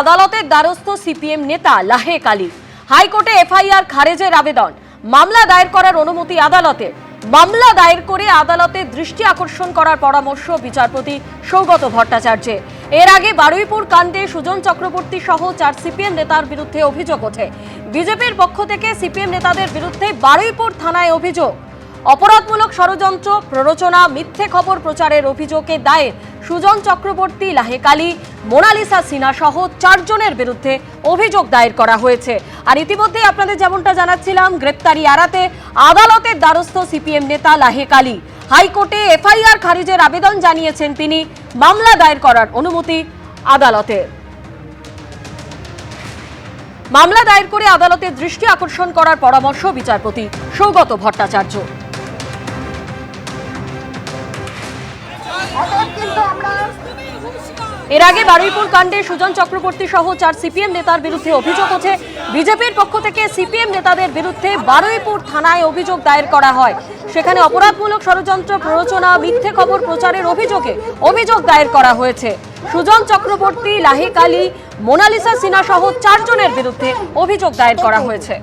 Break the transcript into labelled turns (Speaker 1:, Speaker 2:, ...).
Speaker 1: আদালতের দ্বারস্থ সিপিএম নেতা লাহেক আলী। হাইকোর্টে এফআইআর খারেজের আবেদন, মামলা দায়ের করার অনুমতি আদালতে। মামলা দায়ের করে আদালতে দৃষ্টি আকর্ষণ করার পরামর্শ বিচারপতি সৌগত ভট্টাচার্যের। এর আগে বারুইপুর কাণ্ডে সুজন চক্রবর্তী সহ 4 সিপিএম নেতার বিরুদ্ধে অভিযোগ ওঠে। বিজেপির পক্ষ থেকে সিপিএম নেতাদের বিরুদ্ধে বারুইপুর থানায় অভিযোগ। অপরাধমূলক ষড়যন্ত্র, প্ররোচনা, মিথ্যে খবর প্রচারের অভিযোগে দায়ের সুজন চক্রবর্তী, লাহেক আলী, মোনালিসা সিনহা সহ 4 জনের বিরুদ্ধে অভিযোগ দায়ের করা হয়েছে। আর ইতিমধ্যে আপনাদের যেমনটা জানাচ্ছিলাম, গ্রেপ্তারি এড়াতে আদালতের দ্বারস্থ সিপিএম নেতা লাহেক আলী। হাইকোর্টে এফআইআর খারিজের আবেদন জানিয়েছেন তিনি, মামলা দায়ের করার অনুমতি আদালতের। মামলা দায়ের করে আদালতের দৃষ্টি আকর্ষণ করার পরামর্শ বিচারপতি সৌগত ভট্টাচার্য। এর আগে বারুইপুর কাণ্ডে সুজন চক্রবর্তী সহ 4 সিপিএম নেতার বিরুদ্ধে অভিযোগ ওঠে। বিজেপির পক্ষ থেকে সিপিএম নেতাদের বিরুদ্ধে বারুইপুর থানায় অভিযোগ দায়ের করা হয়। সেখানে অপরাধমূলক ষড়যন্ত্র, প্ররোচনা, মিথ্যে খবর প্রচারের অভিযোগে অভিযোগ দায়ের করা হয়েছে। সুজন চক্রবর্তী, লাহেক আলী, মোনালিসা সিনহা সহ 4 জনের বিরুদ্ধে অভিযোগ দায়ের করা হয়েছে।